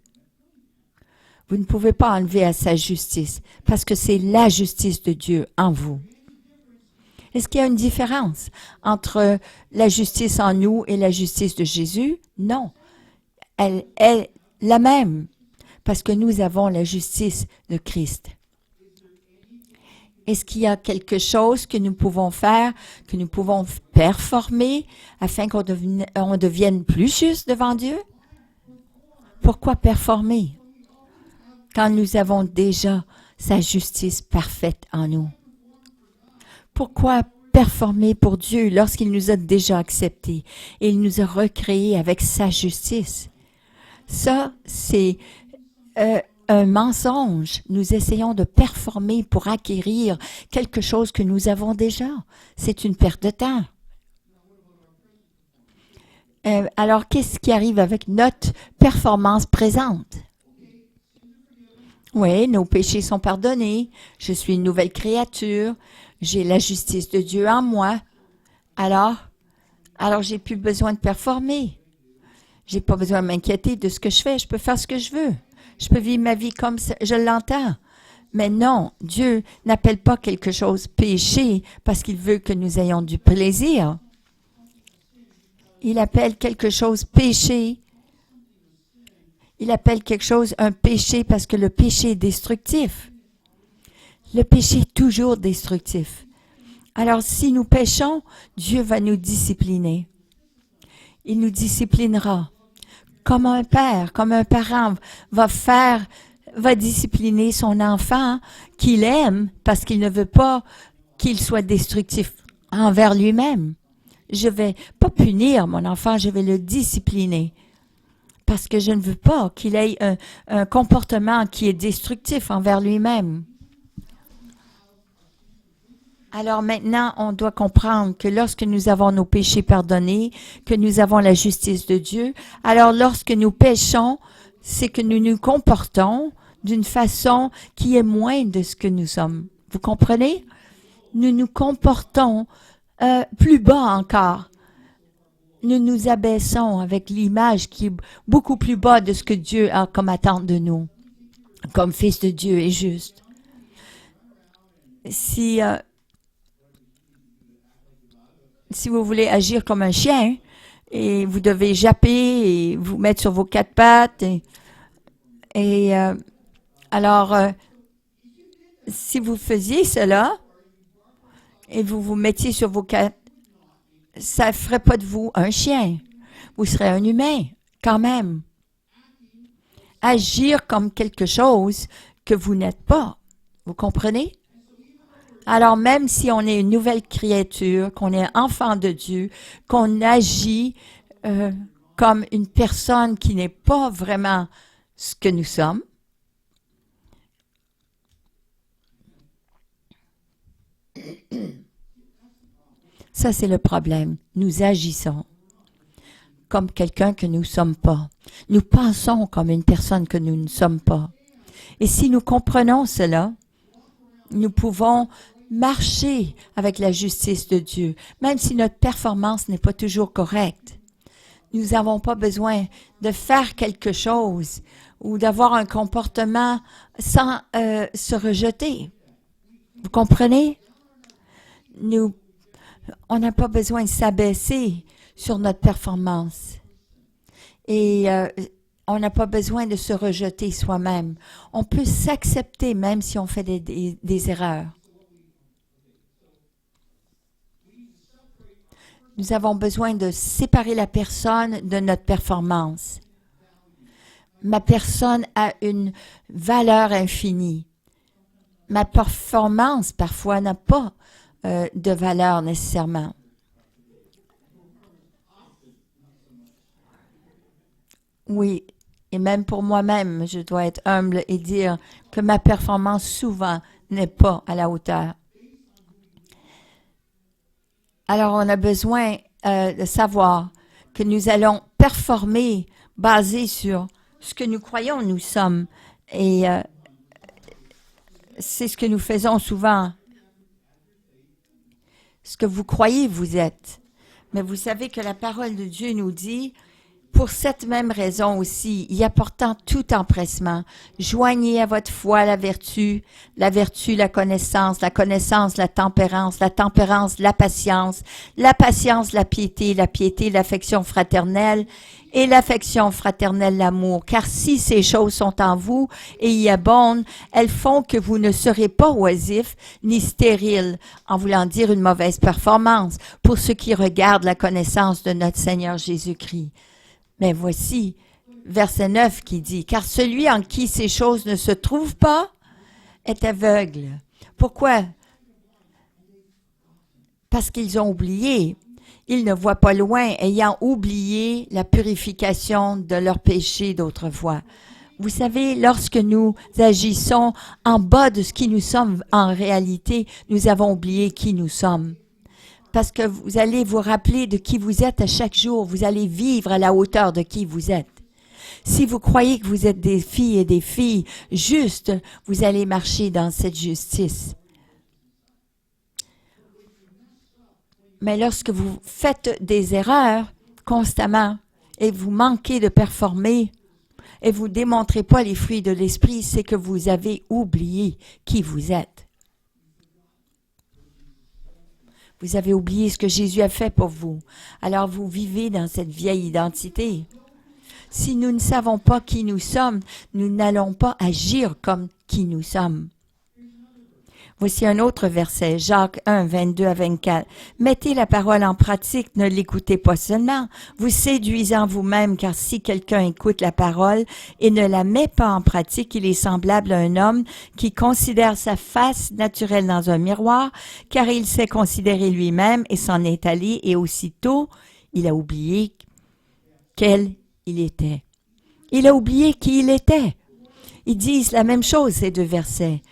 Vous ne pouvez pas enlever à sa justice, parce que c'est la justice de Dieu en vous. Est-ce qu'il y a une différence entre la justice en nous et la justice de Jésus? Non, elle est la même, parce que nous avons la justice de Christ. Est-ce qu'il y a quelque chose que nous pouvons faire, que nous pouvons performer afin qu'on devienne plus juste devant Dieu? Pourquoi performer quand nous avons déjà sa justice parfaite en nous? Pourquoi performer pour Dieu lorsqu'il nous a déjà acceptés et il nous a recréés avec sa justice? Ça, c'est un mensonge. Nous essayons de performer pour acquérir quelque chose que nous avons déjà. C'est une perte de temps. Alors, qu'est-ce qui arrive avec notre performance présente? Oui, nos péchés sont pardonnés. Je suis une nouvelle créature. J'ai la justice de Dieu en moi. Alors j'ai plus besoin de performer. J'ai pas besoin de m'inquiéter de ce que je fais. Je peux faire ce que je veux. Je peux vivre ma vie comme je l'entends. Mais non, Dieu n'appelle pas quelque chose péché parce qu'il veut que nous ayons du plaisir. Il appelle quelque chose péché. Il appelle quelque chose un péché parce que le péché est destructif. Le péché est toujours destructif. Alors si nous péchons, Dieu va nous discipliner. Il nous disciplinera. Comme un père, comme un parent va discipliner son enfant qu'il aime parce qu'il ne veut pas qu'il soit destructif envers lui-même. Je vais pas punir mon enfant, je vais le discipliner parce que je ne veux pas qu'il ait un comportement qui est destructif envers lui-même. Alors maintenant, on doit comprendre que lorsque nous avons nos péchés pardonnés, que nous avons la justice de Dieu, alors lorsque nous péchons, c'est que nous nous comportons d'une façon qui est moins de ce que nous sommes. Vous comprenez? Nous nous comportons plus bas encore. Nous nous abaissons avec l'image qui est beaucoup plus bas de ce que Dieu a comme attente de nous, comme fils de Dieu et juste. Si vous voulez agir comme un chien, et vous devez japper et vous mettre sur vos quatre pattes. Si vous faisiez cela, et vous vous mettiez sur vos quatre, ça ne ferait pas de vous un chien. Vous serez un humain, quand même. Agir comme quelque chose que vous n'êtes pas. Vous comprenez? Alors, même si on est une nouvelle créature, qu'on est enfant de Dieu, qu'on agit comme une personne qui n'est pas vraiment ce que nous sommes, ça c'est le problème. Nous agissons comme quelqu'un que nous ne sommes pas. Nous pensons comme une personne que nous ne sommes pas. Et si nous comprenons cela, nous pouvons marcher avec la justice de Dieu, même si notre performance n'est pas toujours correcte. Nous n'avons pas besoin de faire quelque chose ou d'avoir un comportement sans se rejeter. Vous comprenez? On n'a pas besoin de s'abaisser sur notre performance. Et on n'a pas besoin de se rejeter soi-même. On peut s'accepter même si on fait des erreurs. Nous avons besoin de séparer la personne de notre performance. Ma personne a une valeur infinie. Ma performance, parfois, n'a pas de valeur nécessairement. Oui, Et même pour moi-même, je dois être humble et dire que ma performance souvent n'est pas à la hauteur. Alors, on a besoin de savoir que nous allons performer basé sur ce que nous croyons nous sommes. Et c'est ce que nous faisons souvent. Ce que vous croyez vous êtes. Mais vous savez que la parole de Dieu nous dit, pour cette même raison aussi, y apportant tout empressement, joignez à votre foi la vertu, la connaissance, la tempérance, la patience, la piété, l'affection fraternelle, et l'affection fraternelle, l'amour. Car si ces choses sont en vous et y abondent, elles font que vous ne serez pas oisifs ni stériles, en voulant dire une mauvaise performance, pour ceux qui regardent la connaissance de notre Seigneur Jésus-Christ. Mais voici, verset 9 qui dit, « Car celui en qui ces choses ne se trouvent pas est aveugle. » Pourquoi? Parce qu'ils ont oublié. Ils ne voient pas loin, ayant oublié la purification de leurs péchés d'autrefois. Vous savez, lorsque nous agissons en bas de ce qui nous sommes en réalité, nous avons oublié qui nous sommes. Parce que vous allez vous rappeler de qui vous êtes à chaque jour. Vous allez vivre à la hauteur de qui vous êtes. Si vous croyez que vous êtes des filles et des filles justes, vous allez marcher dans cette justice. Mais lorsque vous faites des erreurs constamment et vous manquez de performer et vous ne démontrez pas les fruits de l'esprit, c'est que vous avez oublié qui vous êtes. Vous avez oublié ce que Jésus a fait pour vous. Alors vous vivez dans cette vieille identité. Si nous ne savons pas qui nous sommes, nous n'allons pas agir comme qui nous sommes. Voici un autre verset, Jacques 1, 22 à 24. « Mettez la parole en pratique, ne l'écoutez pas seulement, vous séduisant vous-même, car si quelqu'un écoute la parole et ne la met pas en pratique, il est semblable à un homme qui considère sa face naturelle dans un miroir, car il s'est considéré lui-même et s'en est allé, et aussitôt, il a oublié quel il était. » Il a oublié qui il était. Ils disent la même chose, ces deux versets.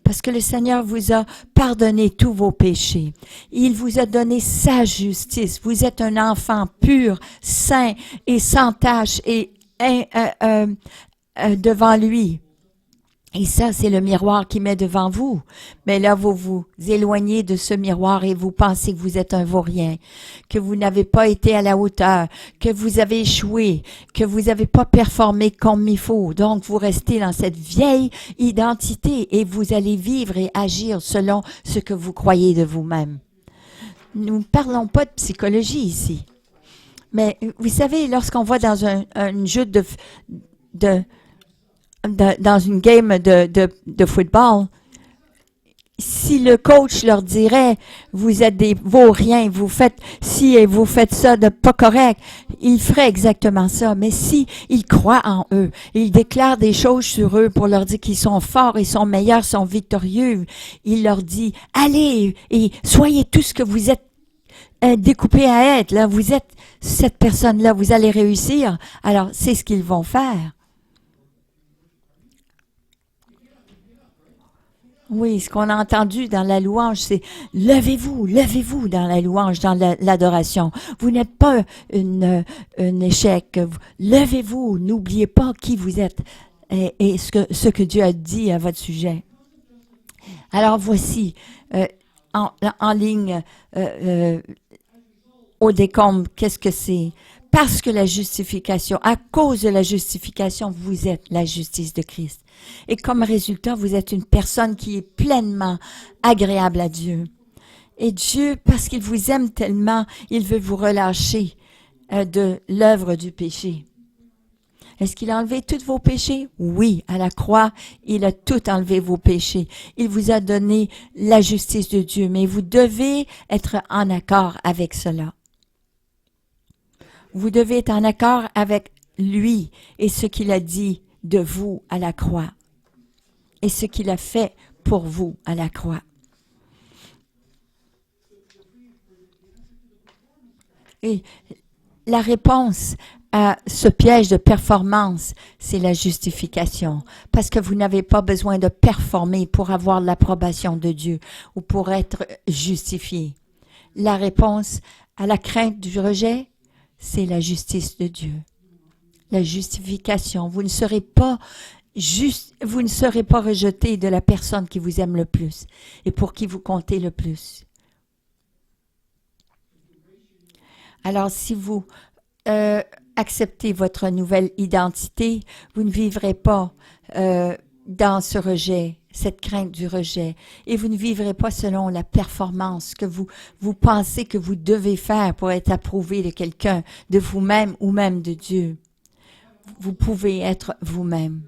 Parce que le Seigneur vous a pardonné tous vos péchés. Il vous a donné sa justice. Vous êtes un enfant pur, saint et sans tache et devant lui. Et ça, c'est le miroir qu'il met devant vous. Mais là, vous vous éloignez de ce miroir et vous pensez que vous êtes un vaurien, que vous n'avez pas été à la hauteur, que vous avez échoué, que vous n'avez pas performé comme il faut. Donc, vous restez dans cette vieille identité et vous allez vivre et agir selon ce que vous croyez de vous-même. Nous ne parlons pas de psychologie ici. Mais vous savez, lorsqu'on va dans un jeu dans une game de football, si le coach leur dirait vous êtes des vauriens, vous faites ça de pas correct, ils feraient exactement ça. Mais si ils croient en eux, ils déclarent des choses sur eux pour leur dire qu'ils sont forts, ils sont meilleurs, sont victorieux, il leur dit allez et soyez tout ce que vous êtes découpés à être. Là, vous êtes cette personne-là, vous allez réussir. Alors c'est ce qu'ils vont faire. Oui, ce qu'on a entendu dans la louange, c'est « Levez-vous dans la louange, dans l'adoration. Vous n'êtes pas un échec. Levez-vous, n'oubliez pas qui vous êtes et ce que Dieu a dit à votre sujet. » Alors voici, en ligne, au décombre, qu'est-ce que c'est? Parce que la justification, à cause de la justification, vous êtes la justice de Christ. Et comme résultat, vous êtes une personne qui est pleinement agréable à Dieu. Et Dieu, parce qu'il vous aime tellement, il veut vous relâcher de l'œuvre du péché. Est-ce qu'il a enlevé tous vos péchés? Oui, à la croix, il a tout enlevé vos péchés. Il vous a donné la justice de Dieu, mais vous devez être en accord avec cela. Vous devez être en accord avec lui et ce qu'il a dit de vous à la croix et ce qu'il a fait pour vous à la croix. Et la réponse à ce piège de performance, c'est la justification. Parce que vous n'avez pas besoin de performer pour avoir l'approbation de Dieu ou pour être justifié. La réponse à la crainte du rejet, c'est la justice de Dieu. La justification. Vous ne serez pas rejeté de la personne qui vous aime le plus et pour qui vous comptez le plus. Alors, si vous acceptez votre nouvelle identité, vous ne vivrez pas dans ce rejet, cette crainte du rejet, et vous ne vivrez pas selon la performance que vous pensez que vous devez faire pour être approuvé de quelqu'un, de vous-même ou même de Dieu. Vous pouvez être vous-même.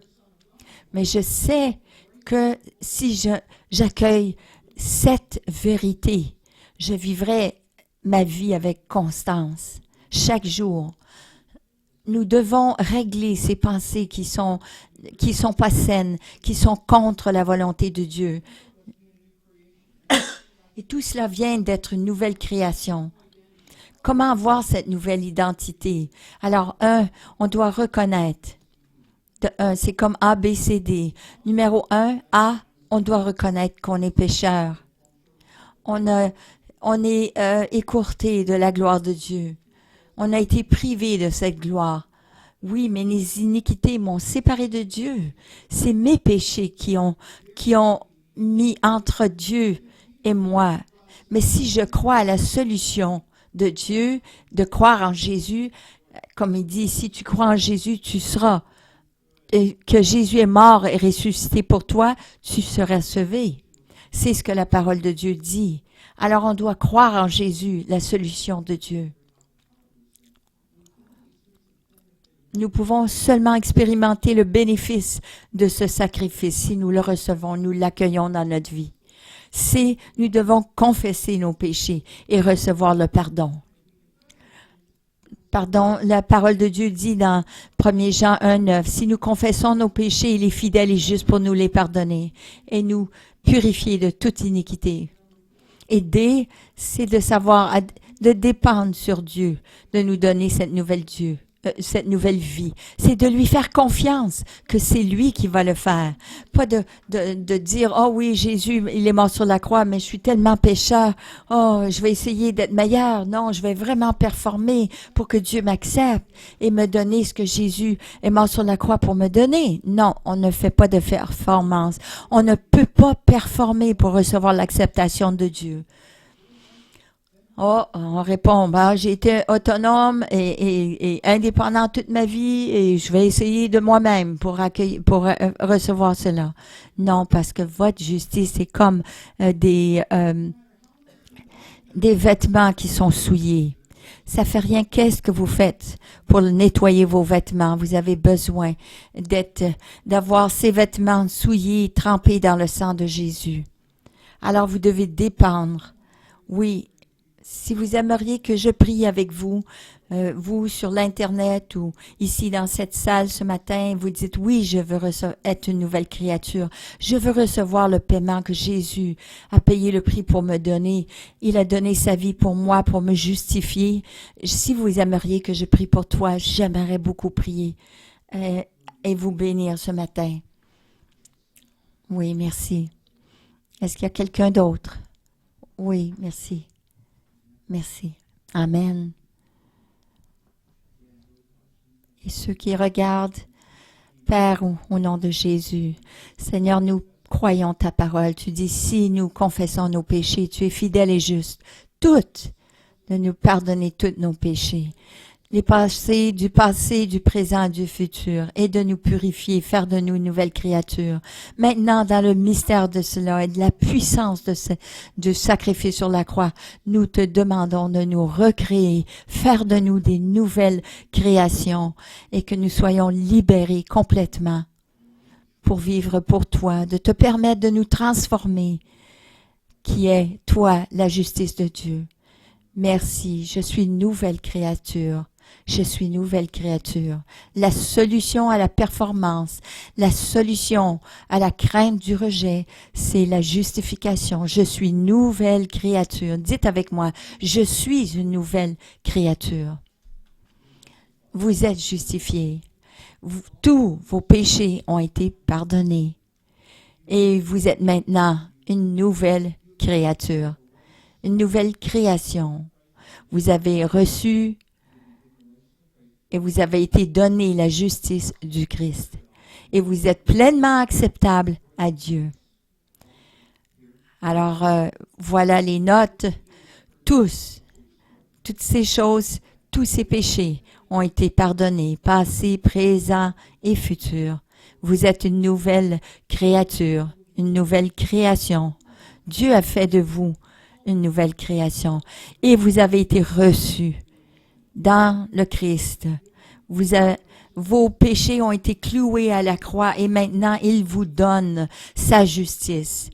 Mais je sais que si j'accueille cette vérité, je vivrai ma vie avec constance, chaque jour. Nous devons régler ces pensées qui sont pas saines, qui sont contre la volonté de Dieu. Et tout cela vient d'être une nouvelle création. Comment avoir cette nouvelle identité? Alors, on doit reconnaître. C'est comme A, B, C, D. Numéro 1, A, on doit reconnaître qu'on est pécheur. On est écourté de la gloire de Dieu. On a été privé de cette gloire. Oui, mais les iniquités m'ont séparé de Dieu. C'est mes péchés qui ont mis entre Dieu et moi. Mais si je crois à la solution de Dieu, de croire en Jésus, comme il dit, si tu crois en Jésus, tu seras. Et que Jésus est mort et ressuscité pour toi, tu seras sauvé. C'est ce que la parole de Dieu dit. Alors on doit croire en Jésus, la solution de Dieu. Nous pouvons seulement expérimenter le bénéfice de ce sacrifice si nous le recevons, nous l'accueillons dans notre vie. Nous devons confesser nos péchés et recevoir le pardon. Pardon, la parole de Dieu dit dans 1 Jean 1,9, si nous confessons nos péchés, il est fidèle et juste pour nous les pardonner et nous purifier de toute iniquité. Et D, c'est de savoir, de dépendre sur Dieu, de nous donner cette nouvelle vie. C'est de lui faire confiance que c'est lui qui va le faire. Pas de dire, oh oui, Jésus, il est mort sur la croix, mais je suis tellement pécheur. Oh, je vais essayer d'être meilleur. Non, je vais vraiment performer pour que Dieu m'accepte et me donner ce que Jésus est mort sur la croix pour me donner. Non, on ne fait pas de performance. On ne peut pas performer pour recevoir l'acceptation de Dieu. Oh, on répond, j'ai été autonome et indépendant toute ma vie et je vais essayer de moi-même pour recevoir cela. Non, parce que votre justice est comme des vêtements qui sont souillés. Ça fait rien. Qu'est-ce que vous faites pour nettoyer vos vêtements? Vous avez besoin d'avoir ces vêtements souillés, trempés dans le sang de Jésus. Alors vous devez dépendre. Oui. Si vous aimeriez que je prie avec vous, vous sur l'Internet ou ici dans cette salle ce matin, vous dites oui, je veux être une nouvelle créature. Je veux recevoir le paiement que Jésus a payé le prix pour me donner. Il a donné sa vie pour moi, pour me justifier. Si vous aimeriez que je prie pour toi, j'aimerais beaucoup prier et vous bénir ce matin. Oui, merci. Est-ce qu'il y a quelqu'un d'autre? Oui, merci. Merci. Amen. Et ceux qui regardent, Père, au nom de Jésus, Seigneur, nous croyons ta parole. Tu dis, si nous confessons nos péchés, tu es fidèle et juste, de nous pardonner tous nos péchés. Du passé, du présent et du futur, et de nous purifier, faire de nous une nouvelle créature. Maintenant, dans le mystère de cela et de la puissance du sacrifice sur la croix, nous te demandons de nous recréer, faire de nous des nouvelles créations et que nous soyons libérés complètement pour vivre pour toi, de te permettre de nous transformer, qui est, toi, la justice de Dieu. Merci, je suis une nouvelle créature. Je suis une nouvelle créature. La solution à la performance, la solution à la crainte du rejet, c'est la justification. Je suis une nouvelle créature. Dites avec moi, je suis une nouvelle créature. Vous êtes justifiés. Tous vos péchés ont été pardonnés. Et vous êtes maintenant une nouvelle créature, une nouvelle création. Vous avez reçu et vous avez été donné la justice du Christ. Et vous êtes pleinement acceptable à Dieu. Alors, voilà les notes. Toutes ces choses, tous ces péchés ont été pardonnés, passés, présents et futurs. Vous êtes une nouvelle créature, une nouvelle création. Dieu a fait de vous une nouvelle création et vous avez été reçus dans le Christ. Vos péchés ont été cloués à la croix et maintenant il vous donne sa justice.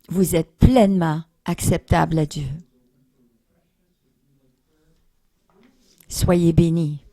Vous êtes pleinement acceptable à Dieu. Soyez bénis.